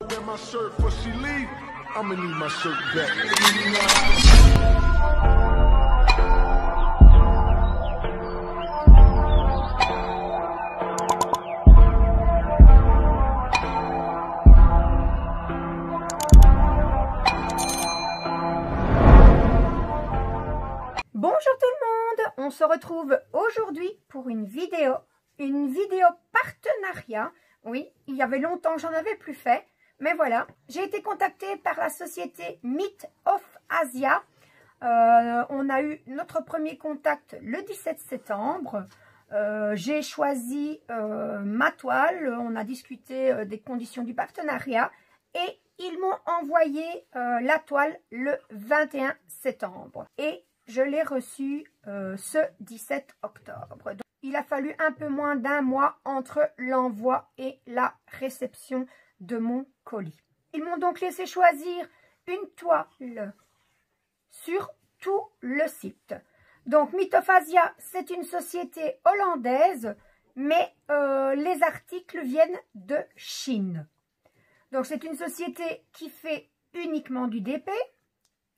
Bonjour tout le monde, on se retrouve aujourd'hui pour une vidéo partenariat. Oui, il y avait longtemps que j'en avais plus fait, mais voilà. J'ai été contactée par la société Myth of Asia. On a eu notre premier contact le 17 septembre. J'ai choisi ma toile, on a discuté des conditions du partenariat et ils m'ont envoyé la toile le 21 septembre. Et je l'ai reçue ce 17 octobre. Donc, il a fallu un peu moins d'un mois entre l'envoi et la réception de mon colis. Ils m'ont donc laissé choisir une toile sur tout le site. Donc, Myth of Asia, c'est une société hollandaise, mais les articles viennent de Chine. Donc, c'est une société qui fait uniquement du DP.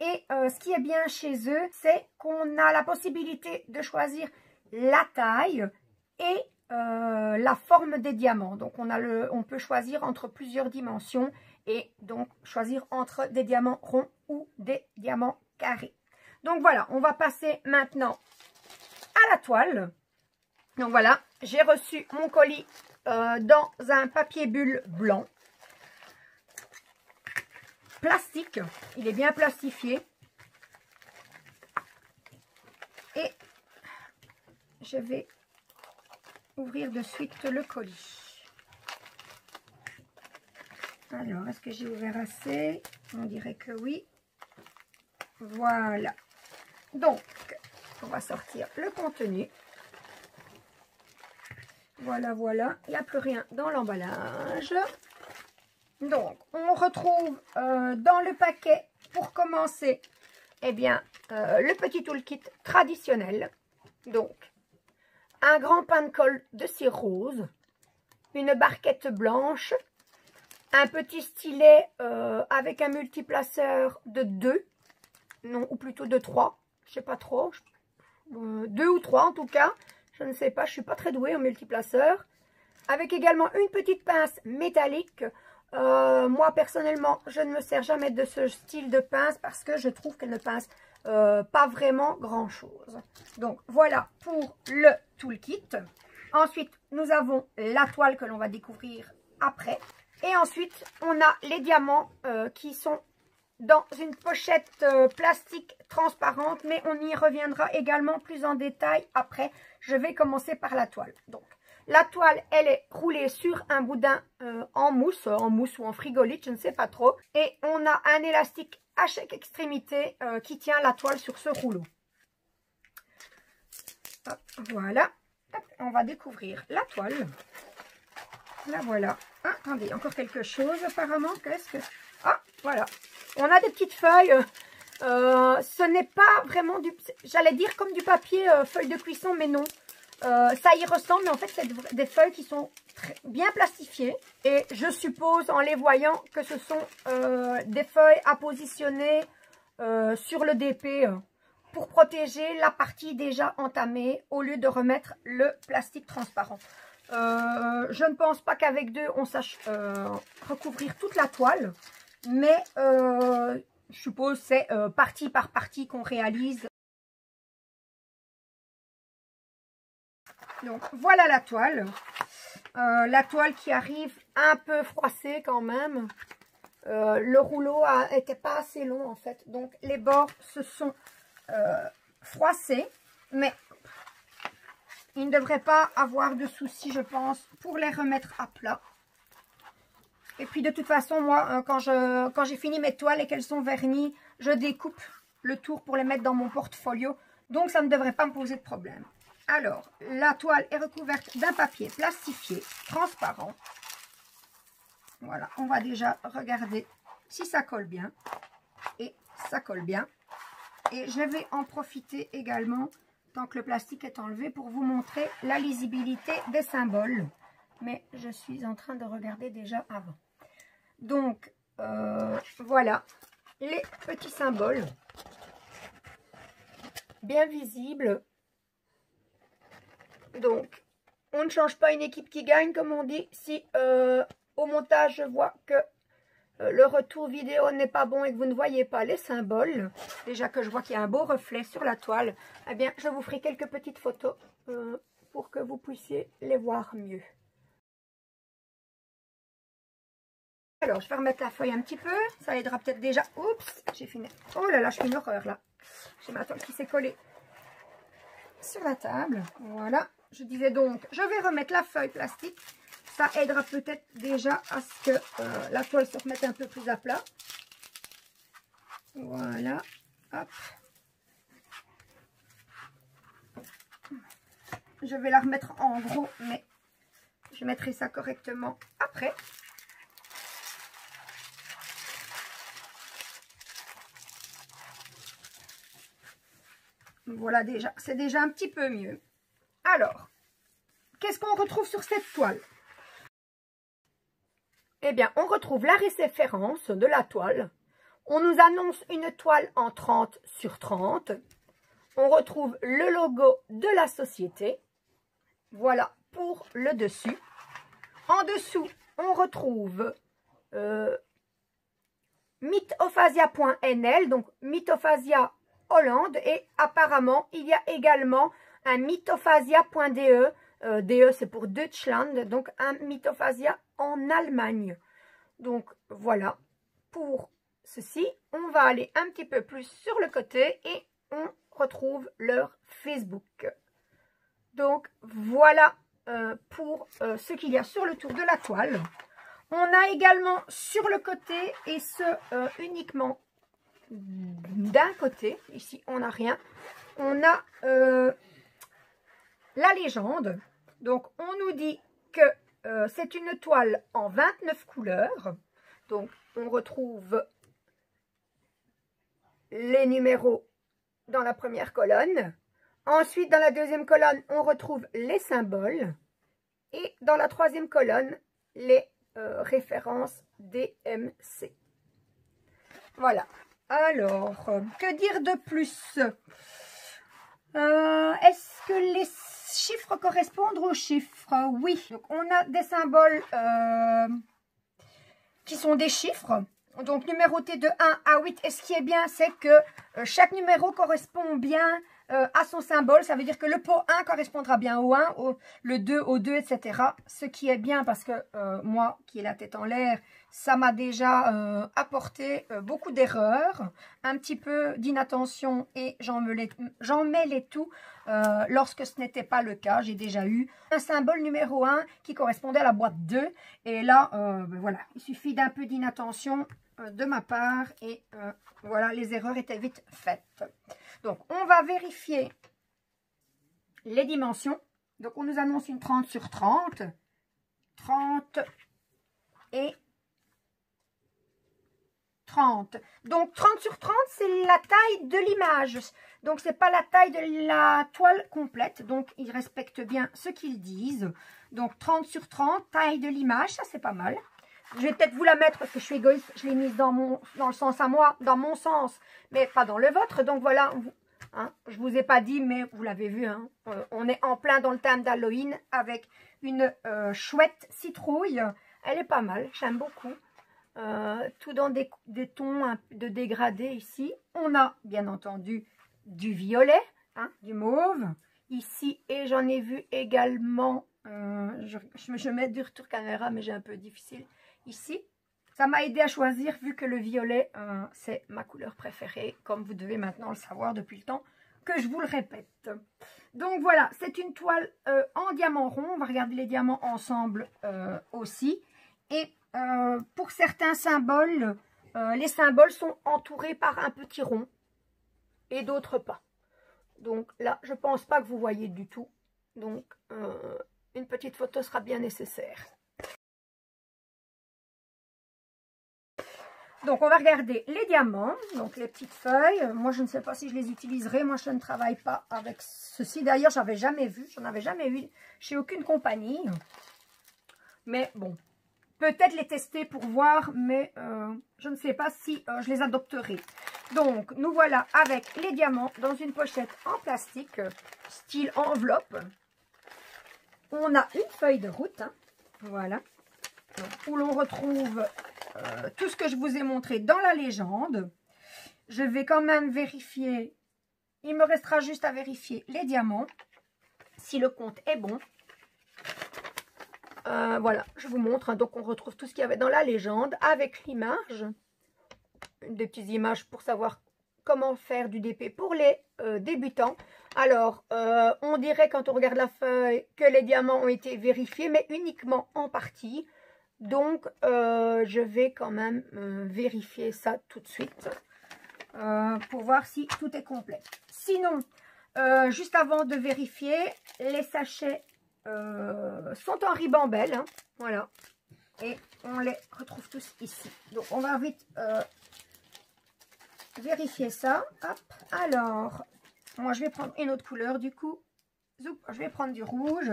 Et ce qui est bien chez eux, c'est qu'on a la possibilité de choisir la taille et la forme des diamants. Donc, on peut choisir entre plusieurs dimensions et donc choisir entre des diamants ronds ou des diamants carrés. Donc, voilà, on va passer maintenant à la toile. Donc, voilà, j'ai reçu mon colis dans un papier bulle blanc. Plastique, il est bien plastifié et je vais ouvrir de suite le colis. Alors, est-ce que j'ai ouvert assez? On dirait que oui. Voilà. Donc, on va sortir le contenu. Voilà, voilà. Il n'y a plus rien dans l'emballage. Donc, on retrouve dans le paquet, pour commencer, eh bien, le petit toolkit traditionnel. Donc, un grand pain de colle de cire rose, une barquette blanche, un petit stylet avec un multiplaceur de 2, non, ou plutôt de 3, je ne sais pas trop, 2 ou 3 en tout cas, je ne sais pas, je ne suis pas très douée en multiplaceur, avec également une petite pince métallique. Moi personnellement je ne me sers jamais de ce style de pince parce que je trouve qu'elle ne pince pas vraiment grand chose. Donc voilà pour le toolkit. Ensuite nous avons la toile que l'on va découvrir après. Et ensuite on a les diamants qui sont dans une pochette plastique transparente, mais on y reviendra également plus en détail après. Je vais commencer par la toile. Donc la toile, elle est roulée sur un boudin en mousse ou en frigolite, je ne sais pas trop. Et on a un élastique à chaque extrémité qui tient la toile sur ce rouleau. Hop, voilà. Hop, on va découvrir la toile. La voilà. Ah, attendez, encore quelque chose apparemment. Qu'est-ce que... Ah, voilà. On a des petites feuilles. Ce n'est pas vraiment du... J'allais dire comme du papier feuille de cuisson, mais non. Ça y ressemble, mais en fait, c'est des feuilles qui sont bien plastifiées. Et je suppose, en les voyant, que ce sont des feuilles à positionner sur le DP pour protéger la partie déjà entamée au lieu de remettre le plastique transparent. Je ne pense pas qu'avec deux, on sache recouvrir toute la toile. Mais je suppose que c'est partie par partie qu'on réalise. Donc voilà la toile. La toile qui arrive un peu froissée quand même. Le rouleau n'était pas assez long en fait. Donc les bords se sont froissés. Mais il ne devrait pas avoir de soucis, je pense, pour les remettre à plat. Et puis de toute façon, moi, quand j'ai fini mes toiles et qu'elles sont vernies, je découpe le tour pour les mettre dans mon portfolio. Donc ça ne devrait pas me poser de problème. Alors, la toile est recouverte d'un papier plastifié, transparent. Voilà, on va déjà regarder si ça colle bien. Et ça colle bien. Et je vais en profiter également, tant que le plastique est enlevé, pour vous montrer la lisibilité des symboles. Mais je suis en train de regarder déjà avant. Donc, voilà les petits symboles bien visibles. Donc, on ne change pas une équipe qui gagne, comme on dit. Si au montage, je vois que le retour vidéo n'est pas bon et que vous ne voyez pas les symboles, déjà que je vois qu'il y a un beau reflet sur la toile, eh bien, je vous ferai quelques petites photos pour que vous puissiez les voir mieux. Alors, je vais remettre la feuille un petit peu. Ça aidera peut-être déjà. Oups, j'ai fini. Oh là là, je fais une horreur là. J'ai ma toile qui s'est collée sur la table. Voilà. Je disais donc, je vais remettre la feuille plastique. Ça aidera peut-être déjà à ce que la toile se remette un peu plus à plat. Voilà. Hop. Je vais la remettre en gros, mais je mettrai ça correctement après. Voilà, déjà, c'est déjà un petit peu mieux. Alors, qu'est-ce qu'on retrouve sur cette toile? Eh bien, on retrouve la référence de la toile. On nous annonce une toile en 30 sur 30. On retrouve le logo de la société. Voilà pour le dessus. En dessous, on retrouve mythophasia.nl, donc Mythophasia Hollande, et apparemment il y a également un mythophasia.de, DE c'est pour Deutschland, donc un mythophasia en Allemagne. Donc voilà, pour ceci, on va aller un petit peu plus sur le côté et on retrouve leur Facebook. Donc voilà pour ce qu'il y a sur le tour de la toile. On a également sur le côté, et ce uniquement d'un côté, ici on n'a rien, on a la légende. Donc on nous dit que c'est une toile en 29 couleurs. Donc on retrouve les numéros dans la première colonne. Ensuite, dans la deuxième colonne, on retrouve les symboles. Et dans la troisième colonne, les références DMC. Voilà. Alors, que dire de plus? Est-ce que les chiffres correspondent aux chiffres? Oui. Donc, on a des symboles qui sont des chiffres. Donc, numérotés de 1 à 8. Et ce qui est bien, c'est que chaque numéro correspond bien à son symbole. Ça veut dire que le pot 1 correspondra bien au 1, le 2 au 2, etc. Ce qui est bien parce que moi, qui ai la tête en l'air, ça m'a déjà apporté beaucoup d'erreurs, un petit peu d'inattention, et j'en mêlais tout lorsque ce n'était pas le cas. J'ai déjà eu un symbole numéro 1 qui correspondait à la boîte 2. Et là, ben voilà, il suffit d'un peu d'inattention de ma part et voilà, les erreurs étaient vite faites. Donc, on va vérifier les dimensions. Donc, on nous annonce une 30 sur 30. 30 et 30. Donc, 30 sur 30, c'est la taille de l'image. Donc, ce n'est pas la taille de la toile complète. Donc, ils respectent bien ce qu'ils disent. Donc, 30 sur 30, taille de l'image, ça, c'est pas mal. Je vais peut-être vous la mettre parce que je suis égoïste. Je l'ai mise dans le sens à moi, dans mon sens, mais pas dans le vôtre. Donc, voilà. Hein, je ne vous ai pas dit, mais vous l'avez vu. Hein, on est en plein dans le thème d'Halloween avec une chouette citrouille. Elle est pas mal. J'aime beaucoup. Tout dans des tons de dégradé ici. On a bien entendu du violet, hein, du mauve ici, et j'en ai vu également, je mets du retour caméra mais j'ai un peu difficile ici. Ça m'a aidé à choisir vu que le violet c'est ma couleur préférée, comme vous devez maintenant le savoir depuis le temps que je vous le répète. Donc voilà, c'est une toile en diamant rond. On va regarder les diamants ensemble aussi. Et pour certains symboles, les symboles sont entourés par un petit rond et d'autres pas. Donc là, je ne pense pas que vous voyez du tout. Donc, une petite photo sera bien nécessaire. Donc, on va regarder les diamants, donc les petites feuilles. Moi, je ne sais pas si je les utiliserai. Moi, je ne travaille pas avec ceci. D'ailleurs, j'en avais jamais vu chez aucune compagnie. Mais bon, peut-être les tester pour voir, mais je ne sais pas si je les adopterai. Donc, nous voilà avec les diamants dans une pochette en plastique, style enveloppe. On a une feuille de route, hein, voilà, où l'on retrouve tout ce que je vous ai montré dans la légende. Je vais quand même vérifier, il me restera juste à vérifier les diamants, si le compte est bon. Voilà, je vous montre, hein, donc on retrouve tout ce qu'il y avait dans la légende avec l'image, des petites images pour savoir comment faire du DP pour les débutants. Alors, on dirait quand on regarde la feuille que les diamants ont été vérifiés, mais uniquement en partie. Donc, je vais quand même vérifier ça tout de suite pour voir si tout est complet. Sinon, juste avant de vérifier, les sachets sont en ribambelle, hein, voilà. Et on les retrouve tous ici. Donc, on va vite vérifier ça. Hop. Alors, moi, je vais prendre une autre couleur du coup. Zoup, je vais prendre du rouge.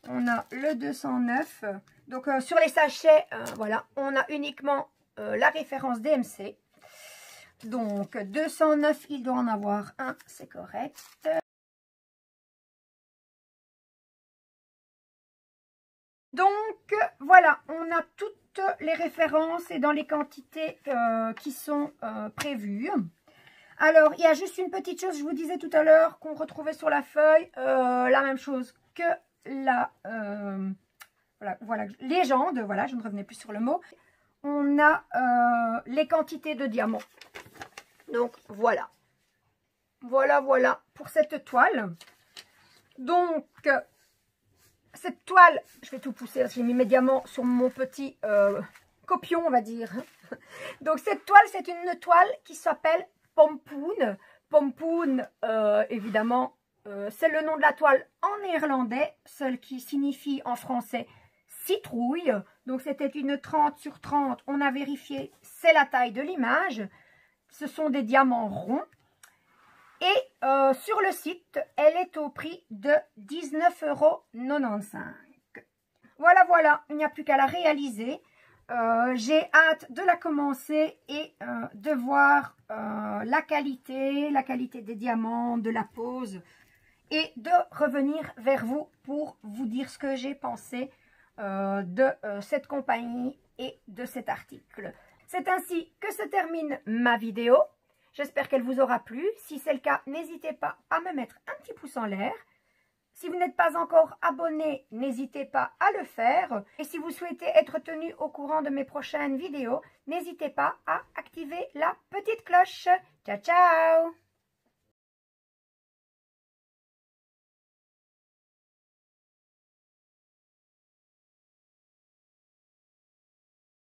On a le 209. Donc, sur les sachets, voilà, on a uniquement la référence DMC. Donc, 209, il doit en avoir un, c'est correct. Donc, voilà, on a toutes les références et dans les quantités qui sont prévues. Alors, il y a juste une petite chose, je vous disais tout à l'heure qu'on retrouvait sur la feuille, la même chose que la voilà, légende, voilà, je ne revenais plus sur le mot. On a les quantités de diamants. Donc, voilà. Voilà pour cette toile. Donc, cette toile, je vais tout pousser, j'ai mis mes diamants sur mon petit copion, on va dire. Donc, cette toile, c'est une toile qui s'appelle Pompoen. Pompoen, évidemment, c'est le nom de la toile en néerlandais, celle qui signifie en français citrouille. Donc, c'était une 30 sur 30. On a vérifié, c'est la taille de l'image. Ce sont des diamants ronds. Et sur le site, elle est au prix de 19,95 €. Voilà, il n'y a plus qu'à la réaliser. J'ai hâte de la commencer et de voir la qualité des diamants, de la pose et de revenir vers vous pour vous dire ce que j'ai pensé de cette compagnie et de cet article. C'est ainsi que se termine ma vidéo. J'espère qu'elle vous aura plu. Si c'est le cas, n'hésitez pas à me mettre un petit pouce en l'air. Si vous n'êtes pas encore abonné, n'hésitez pas à le faire. Et si vous souhaitez être tenu au courant de mes prochaines vidéos, n'hésitez pas à activer la petite cloche. Ciao, ciao!